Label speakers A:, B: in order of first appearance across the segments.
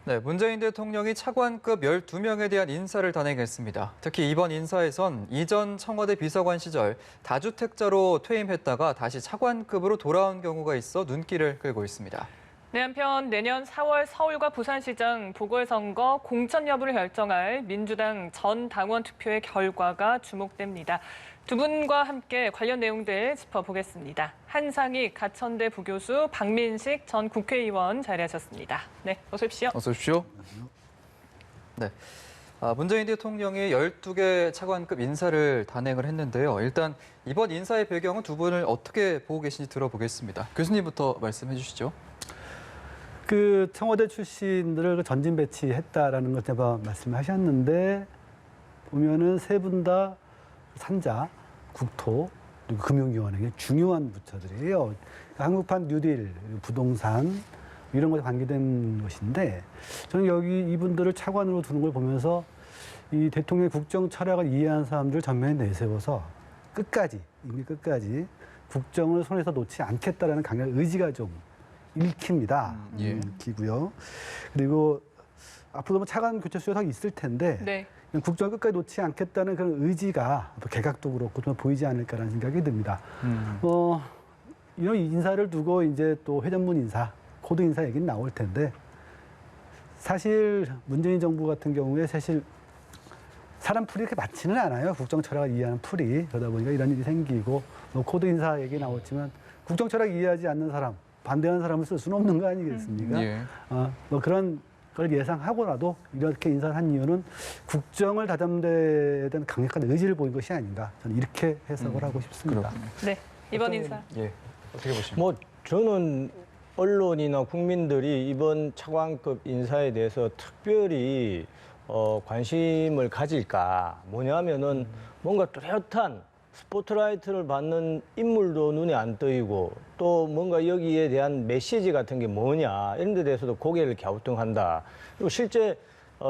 A: 네, 문재인 대통령이 차관급 12명에 대한 인사를 단행했습니다. 특히 이번 인사에선 이전 청와대 비서관 시절 다주택자로 퇴임했다가 다시 차관급으로 돌아온 경우가 있어 눈길을 끌고 있습니다.
B: 네, 한편 내년 4월 서울과 부산시장 보궐선거 공천 여부를 결정할 민주당 전 당원 투표의 결과가 주목됩니다. 두 분과 함께 관련 내용들 짚어보겠습니다. 한상익 가천대 부교수, 박민식 전 국회의원 자리하셨습니다. 네, 어서 오십시오.
A: 어서 오십시오. 네, 문재인 대통령이 12개 차관급 인사를 단행을 했는데요. 일단 이번 인사의 배경은 두 분을 어떻게 보고 계신지 들어보겠습니다. 교수님부터 말씀해 주시죠.
C: 그 청와대 출신들을 전진 배치했다라는 것 제가 말씀하셨는데 보면은 세 분 다 산자, 국토, 그리고 금융위원회 중요한 부처들이에요. 한국판 뉴딜, 부동산 이런 것에 관계된 것인데 저는 여기 이분들을 차관으로 두는 걸 보면서 이 대통령의 국정 철학을 이해하는 사람들을 전면에 내세워서 이미 끝까지 국정을 손에서 놓지 않겠다라는 강한 의지가 좀 읽힙니다. 읽히고요. 그리고 앞으로도 차관 교체 수요가 있을 텐데
B: 네.
C: 국정을 끝까지 놓지 않겠다는 그런 의지가 개각도 그렇고 좀 보이지 않을까라는 생각이 듭니다. 이런 인사를 두고 이제 또 회전문 인사, 코드 인사 얘기는 나올 텐데 사실 문재인 정부 같은 경우에 사실 사람 풀이 그렇게 많지는 않아요. 국정 철학을 이해하는 풀이. 그러다 보니까 이런 일이 생기고 코드 인사 얘기 나왔지만 국정 철학 이해하지 않는 사람, 반대하는 사람을 쓸 수는 없는 거 아니겠습니까? 그런 걸 예상하고라도 이렇게 인사를 한 이유는 국정을 다잡는 데 강력한 의지를 보인 것이 아닌가. 저는 이렇게 해석을 하고 싶습니다.
A: 그렇군요.
B: 네, 이번 인사.
A: 예, 어떻게 보십니까?
D: 저는 언론이나 국민들이 이번 차관급 인사에 대해서 특별히 관심을 가질까. 뭐냐면은 뭔가 뚜렷한 스포트라이트를 받는 인물도 눈에 안 떠이고 또 뭔가 여기에 대한 메시지 같은 게 뭐냐 이런 데 대해서도 고개를 갸우뚱한다. 그리고 실제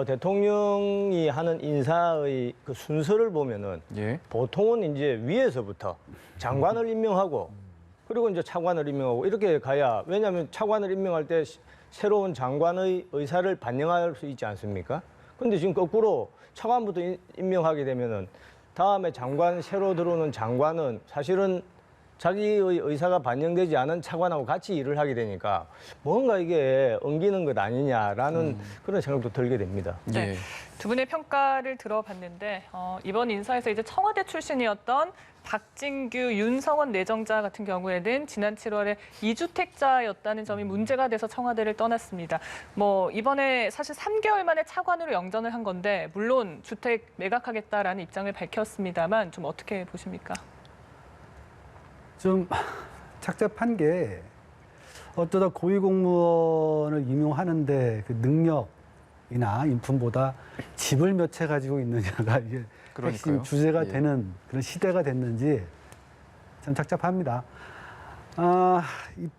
D: 대통령이 하는 인사의 그 순서를 보면은 보통은 이제 위에서부터 장관을 임명하고 그리고 이제 차관을 임명하고 이렇게 가야, 왜냐하면 차관을 임명할 때 새로운 장관의 의사를 반영할 수 있지 않습니까? 근데 지금 거꾸로 차관부터 임명하게 되면은 다음에 새로 들어오는 장관은 사실은 자기의 의사가 반영되지 않은 차관하고 같이 일을 하게 되니까 뭔가 이게 엉기는 것 아니냐라는 그런 생각도 들게 됩니다.
B: 네, 두 분의 평가를 들어봤는데 이번 인사에서 이제 청와대 출신이었던 박진규, 윤성원 내정자 같은 경우에는 지난 7월에 2주택자였다는 점이 문제가 돼서 청와대를 떠났습니다. 이번에 사실 3개월 만에 차관으로 영전을 한 건데 물론 주택 매각하겠다라는 입장을 밝혔습니다만 좀 어떻게 보십니까?
C: 좀 착잡한 게 어쩌다 고위공무원을 임용하는데 그 능력이나 인품보다 집을 몇 채 가지고 있느냐가 이게 핵심 주제가 되는 그런 시대가 됐는지 참 착잡합니다. 이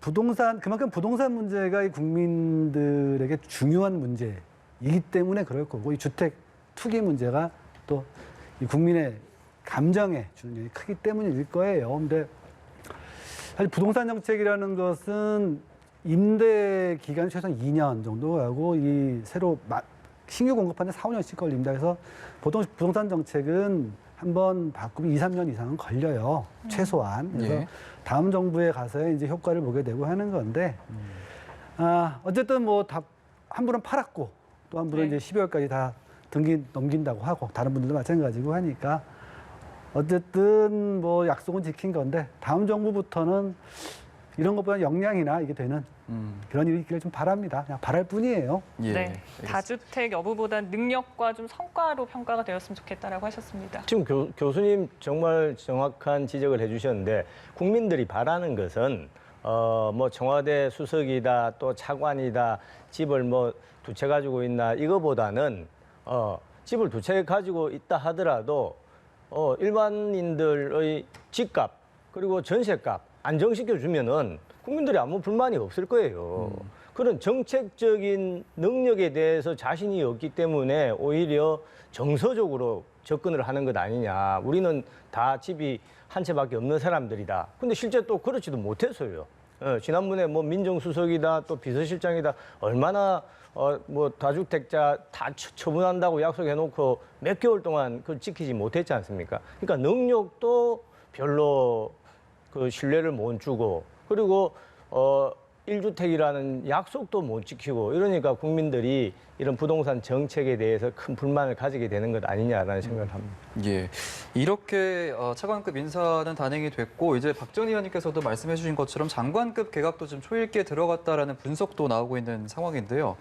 C: 그만큼 부동산 문제가 이 국민들에게 중요한 문제이기 때문에 그럴 거고 이 주택 투기 문제가 또 이 국민의 감정에 주는 영향이 크기 때문일 거예요. 근데 사실 부동산 정책이라는 것은 임대 기간이 최소한 2년 정도 하고 이 새로 신규 공급하는데 4, 5년씩 걸립니다. 그래서 보통 부동산 정책은 한번 바꾸면 2, 3년 이상은 걸려요. 최소한. 그래서 다음 정부에 가서 이제 효과를 보게 되고 하는 건데 어쨌든 다 한 분은 팔았고 또 한 분은 이제 12월까지 다 등기 넘긴다고 하고 다른 분들도 마찬가지고 하니까 어쨌든 약속은 지킨 건데 다음 정부부터는 이런 것보다 역량이나 이게 되는 그런 일이 있기를 좀 바랍니다. 그냥 바랄 뿐이에요.
B: 네, 다주택 여부보다 능력과 좀 성과로 평가가 되었으면 좋겠다라고 하셨습니다.
D: 지금 교수님 정말 정확한 지적을 해주셨는데 국민들이 바라는 것은 청와대 수석이다 또 차관이다 집을 두 채 가지고 있나 이거보다는 집을 두 채 가지고 있다 하더라도 일반인들의 집값 그리고 전세값 안정시켜주면은 국민들이 아무 불만이 없을 거예요. 그런 정책적인 능력에 대해서 자신이 없기 때문에 오히려 정서적으로 접근을 하는 것 아니냐. 우리는 다 집이 한 채밖에 없는 사람들이다. 근데 실제 또 그렇지도 못했어요. 지난번에 민정수석이다 또 비서실장이다 얼마나 뭐 다주택자 다 처분한다고 약속해놓고 몇 개월 동안 그걸 지키지 못했지 않습니까? 그러니까 능력도 별로 그 신뢰를 못 주고 그리고 1주택이라는 약속도 못 지키고 이러니까 국민들이 이런 부동산 정책에 대해서 큰 불만을 가지게 되는 것 아니냐라는 생각을 합니다.
A: 예, 이렇게 차관급 인사는 단행이 됐고 이제 박 전 의원님께서도 말씀해주신 것처럼 장관급 개각도 좀 초읽기에 들어갔다라는 분석도 나오고 있는 상황인데요.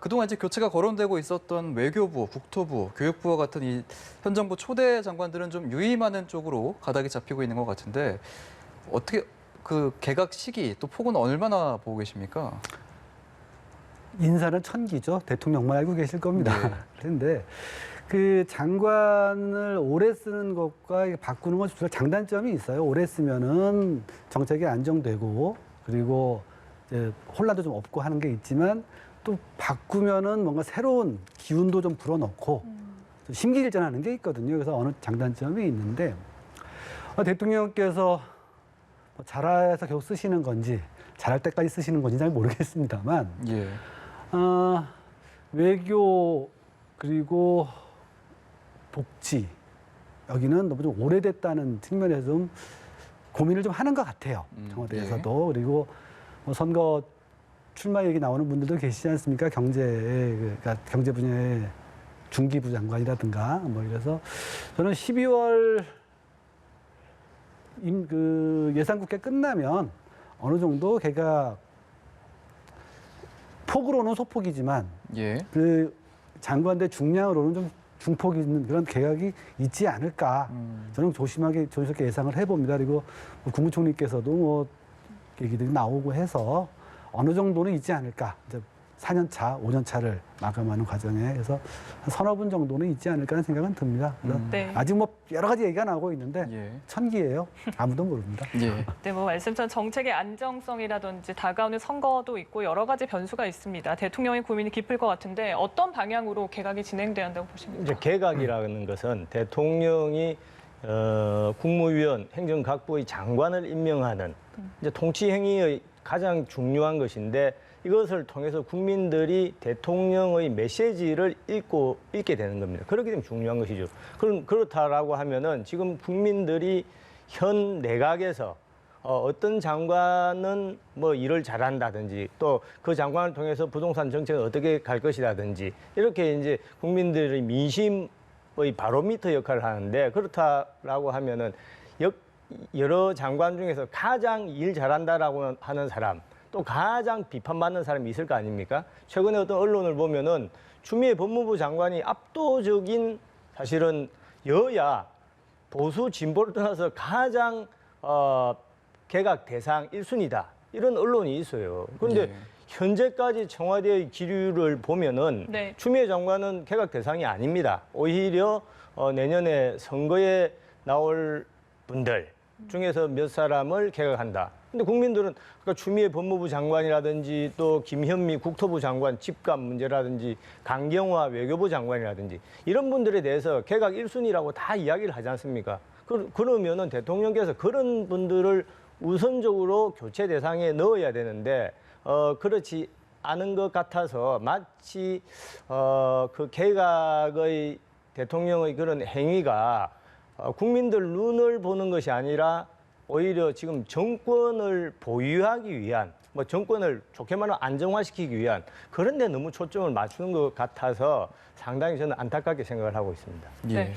A: 그동안 이제 교체가 거론되고 있었던 외교부, 국토부, 교육부와 같은 이 현 정부 초대 장관들은 좀 유임하는 쪽으로 가닥이 잡히고 있는 것 같은데 어떻게 그 개각 시기 또 폭은 얼마나 보고 계십니까?
C: 인사는 천기죠. 대통령만 알고 계실 겁니다.
A: 네.
C: 그런데 그 장관을 오래 쓰는 것과 바꾸는 건 장단점이 있어요. 오래 쓰면은 정책이 안정되고 그리고 이제 혼란도 좀 없고 하는 게 있지만 또 바꾸면은 뭔가 새로운 기운도 좀 불어넣고 심기일전하는 게 있거든요. 그래서 어느 장단점이 있는데 대통령께서 잘해서 계속 쓰시는 건지 잘할 때까지 쓰시는 건지 잘 모르겠습니다만
A: 예.
C: 외교 그리고 복지 여기는 너무 좀 오래됐다는 측면에서 좀 고민을 좀 하는 것 같아요. 청와대에서도. 그리고 뭐 선거 출마 얘기 나오는 분들도 계시지 않습니까? 그러니까 경제 분야의 중기부 장관이라든가 뭐 이래서 저는 12월 그 예산국회 끝나면 어느 정도 걔가 폭으로는 소폭이지만
A: 예.
C: 그 장관들 중량으로는 좀 중폭 있는 그런 개각이 있지 않을까 저는 조심스럽게 예상을 해봅니다. 그리고 국무총리께서도 뭐 얘기들이 나오고 해서 어느 정도는 있지 않을까. 이제 4년차, 5년차를 마감하는 과정에 그래서 한 서너 분 정도는 있지 않을까 하는 생각은 듭니다. 그래서
B: 네.
C: 아직 뭐 여러 가지 얘기가 나오고 있는데
A: 예.
C: 천기예요. 아무도 모릅니다.
A: 예.
B: 네, 뭐 말씀처럼 정책의 안정성이라든지 다가오는 선거도 있고 여러 가지 변수가 있습니다. 대통령의 고민이 깊을 것 같은데 어떤 방향으로 개각이 진행돼야 한다고 보십니까?
D: 이제 개각이라는 것은 대통령이 국무위원, 행정각부의 장관을 임명하는 이제 통치행위의 가장 중요한 것인데 이것을 통해서 국민들이 대통령의 메시지를 읽게 되는 겁니다. 그렇게 되면 중요한 것이죠. 그렇다라고 하면은 지금 국민들이 현 내각에서 어떤 장관은 뭐 일을 잘한다든지 또 그 장관을 통해서 부동산 정책은 어떻게 갈 것이라든지 이렇게 이제 국민들의 민심의 바로미터 역할을 하는데 그렇다라고 하면은 여러 장관 중에서 가장 일 잘한다라고 하는 사람 또 가장 비판받는 사람이 있을 거 아닙니까? 최근에 어떤 언론을 보면은 추미애 법무부 장관이 압도적인 사실은 여야 보수 진보를 떠나서 가장 개각 대상 1순위다. 이런 언론이 있어요. 그런데
A: 예.
D: 현재까지 청와대의 기류를 보면은
B: 네.
D: 추미애 장관은 개각 대상이 아닙니다. 오히려 내년에 선거에 나올 분들 중에서 몇 사람을 개각한다. 근데 국민들은 그러니까 추미애 법무부 장관이라든지 또 김현미 국토부 장관 집값 문제라든지 강경화 외교부 장관이라든지 이런 분들에 대해서 개각 1순위라고 다 이야기를 하지 않습니까? 그러면은 대통령께서 그런 분들을 우선적으로 교체 대상에 넣어야 되는데 그렇지 않은 것 같아서 마치 그 개각의 대통령의 그런 행위가 국민들 눈을 보는 것이 아니라 오히려 지금 정권을 보유하기 위한 뭐 정권을 좋게 말하면 안정화시키기 위한 그런 데 너무 초점을 맞추는 것 같아서 상당히 저는 안타깝게 생각을 하고 있습니다.
A: 예.
B: 네.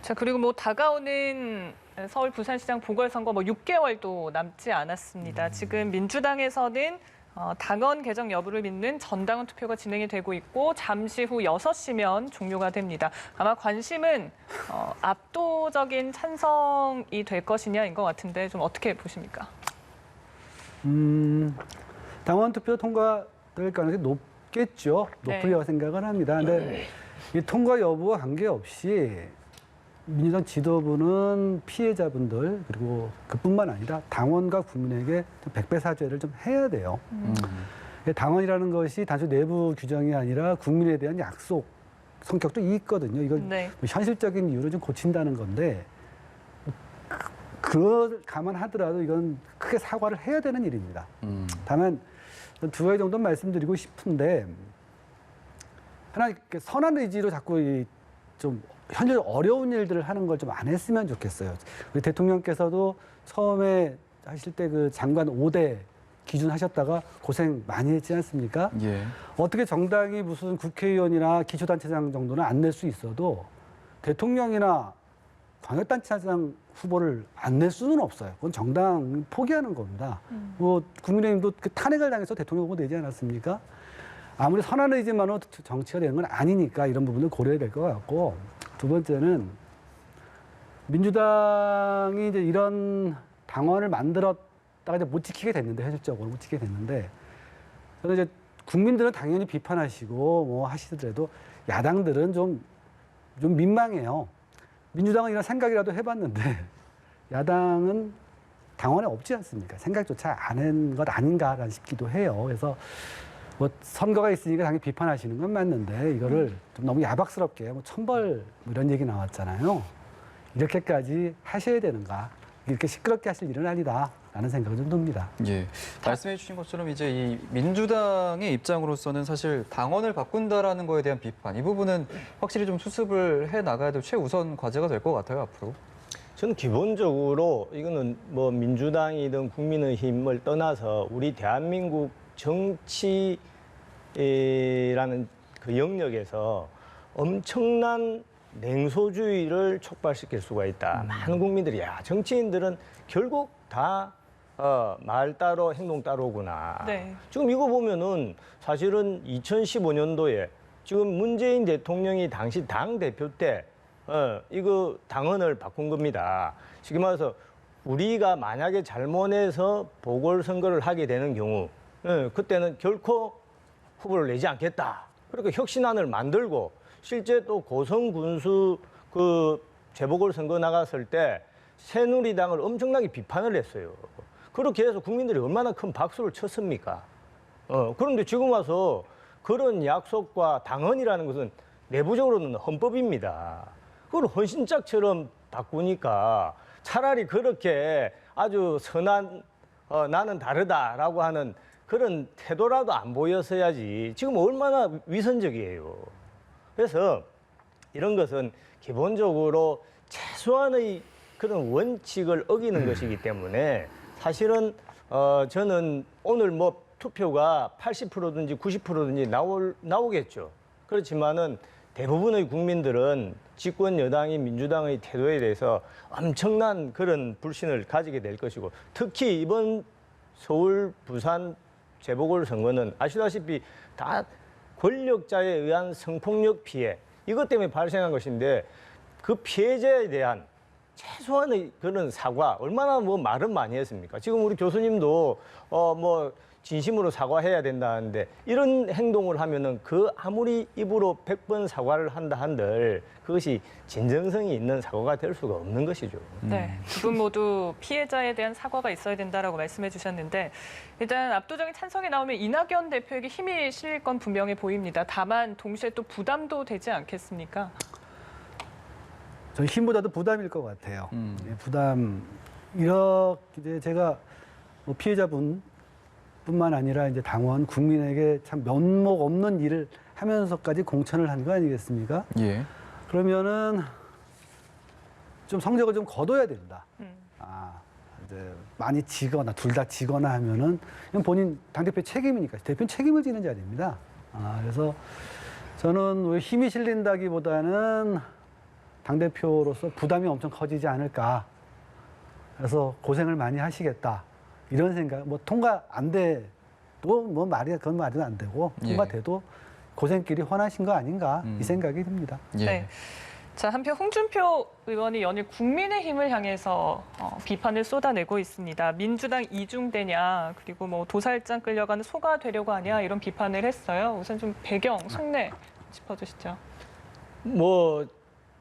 B: 자, 그리고 뭐 다가오는 서울 부산시장 보궐선거 뭐 6개월도 남지 않았습니다. 지금 민주당에서는 당원 개정 여부를 믿는 전당원 투표가 진행이 되고 있고 잠시 후 6시면 종료가 됩니다. 아마 관심은 압도적인 찬성이 될 것이냐인 것 같은데 좀 어떻게 보십니까?
C: 당원 투표 통과될 가능성이 높겠죠. 높으리라고 생각을 합니다. 근데 이 통과 여부와 관계없이 민주당 지도부는 피해자분들 그리고 그뿐만 아니라 당원과 국민에게 백배사죄를 좀 해야 돼요. 당원이라는 것이 단순 내부 규정이 아니라 국민에 대한 약속 성격도 있거든요. 이건
B: 네.
C: 현실적인 이유로 좀 고친다는 건데 그걸 감안하더라도 이건 크게 사과를 해야 되는 일입니다. 다만 두 가지 정도 말씀드리고 싶은데 하나 이렇게 선한 의지로 자꾸 좀 현재 어려운 일들을 하는 걸 좀 안 했으면 좋겠어요. 우리 대통령께서도 처음에 하실 때 그 장관 5대 기준 하셨다가 고생 많이 했지 않습니까?
A: 예.
C: 어떻게 정당이 무슨 국회의원이나 기초단체장 정도는 안 낼 수 있어도 대통령이나 광역단체장 후보를 안 낼 수는 없어요. 그건 정당 포기하는 겁니다. 뭐 국민의힘도 그 탄핵을 당해서 대통령 후보 내지 않았습니까? 아무리 선한 의지만으로 정치가 되는 건 아니니까 이런 부분을 고려해야 될 것 같고, 두 번째는 민주당이 이제 이런 당원을 만들었다가 이제 못 지키게 됐는데, 현실적으로 못 지키게 됐는데, 저는 이제 국민들은 당연히 비판하시고 뭐 하시더라도 야당들은 좀 민망해요. 민주당은 이런 생각이라도 해봤는데 야당은 당원에 없지 않습니까? 생각조차 안 한 것 아닌가라는 싶기도 해요. 그래서 뭐 선거가 있으니까 당연히 비판하시는 건 맞는데 이거를 좀 너무 야박스럽게 뭐 천벌 뭐 이런 얘기 나왔잖아요. 이렇게까지 하셔야 되는가? 이렇게 시끄럽게 하실 일은 아니다라는 생각이 좀 듭니다.
A: 예. 말씀해 주신 것처럼 이제 이 민주당의 입장으로서는 사실 당원을 바꾼다라는 거에 대한 비판, 이 부분은 확실히 좀 수습을 해 나가야 될 최우선 과제가 될 것 같아요, 앞으로.
D: 저는 기본적으로 이거는 뭐 민주당이든 국민의힘을 떠나서 우리 대한민국 정치라는 그 영역에서 엄청난 냉소주의를 촉발시킬 수가 있다. 많은 국민들이 야 정치인들은 결국 다 말 따로 행동 따로구나.
B: 네.
D: 지금 이거 보면은 사실은 2015년도에 지금 문재인 대통령이 당시 당 대표 때 이거 당헌을 바꾼 겁니다. 지금 말해서 우리가 만약에 잘못해서 보궐선거를 하게 되는 경우 그때는 결코 후보를 내지 않겠다. 그렇게 혁신안을 만들고 실제 또 고성 군수 그 재보궐선거 나갔을 때 새누리당을 엄청나게 비판을 했어요. 그렇게 해서 국민들이 얼마나 큰 박수를 쳤습니까? 그런데 지금 와서 그런 약속과 당헌이라는 것은 내부적으로는 헌법입니다. 그걸 헌신짝처럼 바꾸니까 차라리 그렇게 아주 선한 나는 다르다라고 하는 그런 태도라도 안 보였어야지. 지금 얼마나 위선적이에요. 그래서 이런 것은 기본적으로 최소한의 그런 원칙을 어기는 것이기 때문에 사실은 저는 오늘 뭐 투표가 80%든지 90%든지 나오겠죠. 그렇지만은 대부분의 국민들은 집권 여당인 민주당의 태도에 대해서 엄청난 그런 불신을 가지게 될 것이고, 특히 이번 서울, 부산 재보궐선거는 아시다시피 다 권력자에 의한 성폭력 피해, 이것 때문에 발생한 것인데 그 피해자에 대한 최소한의 그런 사과, 얼마나 뭐 말은 많이 했습니까? 지금 우리 교수님도 뭐 진심으로 사과해야 된다는데 이런 행동을 하면은 그 아무리 입으로 100번 사과를 한다 한들 그것이 진정성이 있는 사과가 될 수가 없는 것이죠.
B: 네, 두 분 모두 피해자에 대한 사과가 있어야 된다라고 말씀해 주셨는데, 일단 압도적인 찬성이 나오면 이낙연 대표에게 힘이 실릴 건 분명해 보입니다. 다만 동시에 또 부담도 되지 않겠습니까?
C: 저는 힘보다도 부담일 것 같아요. 예, 부담. 이렇게 이제 제가 뭐 피해자분 뿐만 아니라 이제 당원, 국민에게 참 면목 없는 일을 하면서까지 공천을 한 거 아니겠습니까?
A: 예.
C: 그러면은 좀 성적을 좀 거둬야 된다. 이제 많이 지거나 둘 다 지거나 하면은 이건 본인 당대표 책임이니까 대표는 책임을 지는 자리입니다. 그래서 저는 왜 힘이 실린다기보다는 당대표로서 부담이 엄청 커지지 않을까. 그래서 고생을 많이 하시겠다. 이런 생각, 뭐 통과 안 돼도 뭐 그건 말이 안 되고 통과돼도 고생길이 훤하신 거 아닌가 이 생각이 듭니다.
A: 예.
B: 네. 자, 한편 홍준표 의원이 연일 국민의힘을 향해서 비판을 쏟아내고 있습니다. 민주당 이중대냐, 그리고 뭐 도살장 끌려가는 소가 되려고 하냐, 이런 비판을 했어요. 우선 좀 배경, 속내 짚어주시죠.
D: 뭐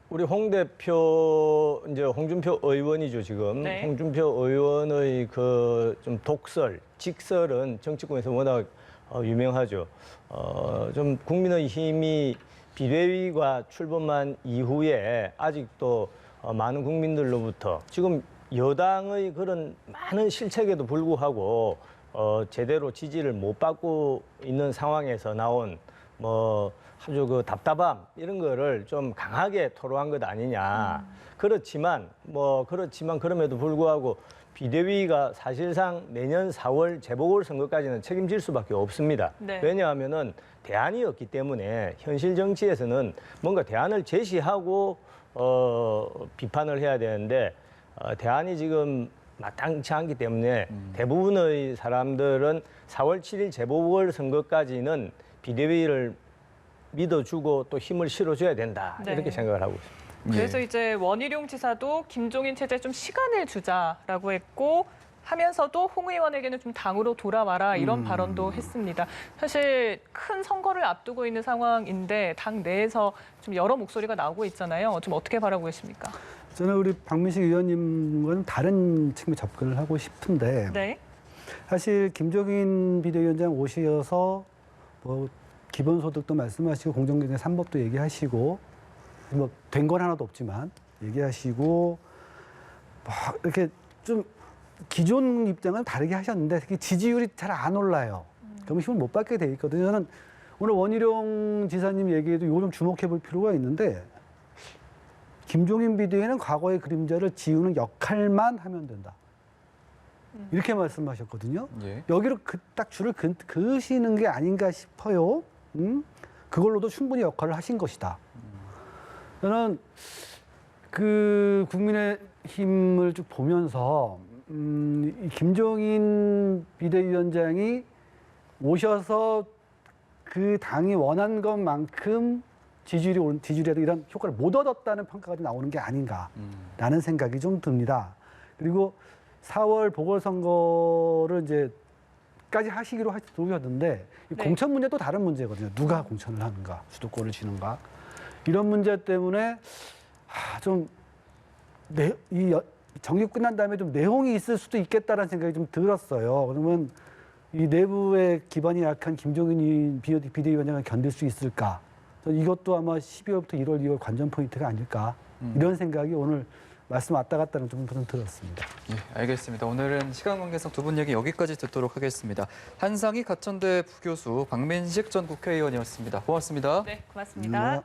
D: 우리 홍 대표, 이제 홍준표 의원이죠, 지금.
B: 네.
D: 홍준표 의원의 그 좀 독설, 직설은 정치권에서 워낙 유명하죠. 좀 국민의힘이 비대위가 출범한 이후에 아직도 많은 국민들로부터 지금 여당의 그런 많은 실책에도 불구하고 제대로 지지를 못 받고 있는 상황에서 나온 뭐 아주 그 답답함 이런 거를 좀 강하게 토로한 것 아니냐. 그렇지만 그럼에도 불구하고 비대위가 사실상 내년 4월 재보궐선거까지는 책임질 수밖에 없습니다.
B: 네.
D: 왜냐하면은 대안이 없기 때문에 현실 정치에서는 뭔가 대안을 제시하고 비판을 해야 되는데 대안이 지금 마땅치 않기 때문에 대부분의 사람들은 4월 7일 재보궐선거까지는 비대위를 믿어주고 또 힘을 실어줘야 된다.
B: 네.
D: 이렇게 생각을 하고 있습니다.
B: 그래서
A: 예.
B: 이제 원희룡 지사도 김종인 체제에 좀 시간을 주자라고 했고 하면서도 홍 의원에게는 좀 당으로 돌아와라 이런 발언도 했습니다. 사실 큰 선거를 앞두고 있는 상황인데 당 내에서 좀 여러 목소리가 나오고 있잖아요. 좀 어떻게 바라고 계십니까?
C: 저는 우리 박민식 의원님과는 다른 측면 접근을 하고 싶은데
B: 네.
C: 사실 김종인 비대위원장 오셔서 뭐 기본소득도 말씀하시고 공정경제 3법도 얘기하시고 뭐 된 건 하나도 없지만 얘기하시고 뭐 이렇게 좀 기존 입장은 다르게 하셨는데 특히 지지율이 잘 안 올라요. 그러면 힘을 못 받게 돼 있거든요. 저는 오늘 원희룡 지사님 얘기에도 이거 좀 주목해 볼 필요가 있는데 김종인 비대위는 과거의 그림자를 지우는 역할만 하면 된다. 이렇게 말씀하셨거든요.
A: 예.
C: 여기로 딱 줄을 그으시는 게 아닌가 싶어요. 그걸로도 충분히 역할을 하신 것이다. 저는 그 국민의힘을 쭉 보면서 이 김종인 비대위원장이 오셔서 그 당이 원한 것만큼 지지율에도 이런 효과를 못 얻었다는 평가가 좀 나오는 게 아닌가라는 생각이 좀 듭니다. 그리고 4월 보궐선거를 이제 까지 하시기로 들어오셨는데
B: 네.
C: 공천 문제도 다른 문제거든요. 누가 공천을 하는가, 주도권을 쥐는가 이런 문제 때문에 좀 정기 끝난 다음에 좀 내홍이 있을 수도 있겠다라는 생각이 좀 들었어요. 그러면 이 내부의 기반이 약한 김종인 비대위원장을 견딜 수 있을까? 이것도 아마 12월부터 1월, 2월 관전 포인트가 아닐까 이런 생각이 오늘 말씀 왔다 갔다는 좀 들었습니다.
A: 예, 알겠습니다. 오늘은 시간 관계상 두 분 얘기 여기까지 듣도록 하겠습니다. 한상희 가천대 부교수 박민식 전 국회의원이었습니다. 고맙습니다.
B: 네, 고맙습니다.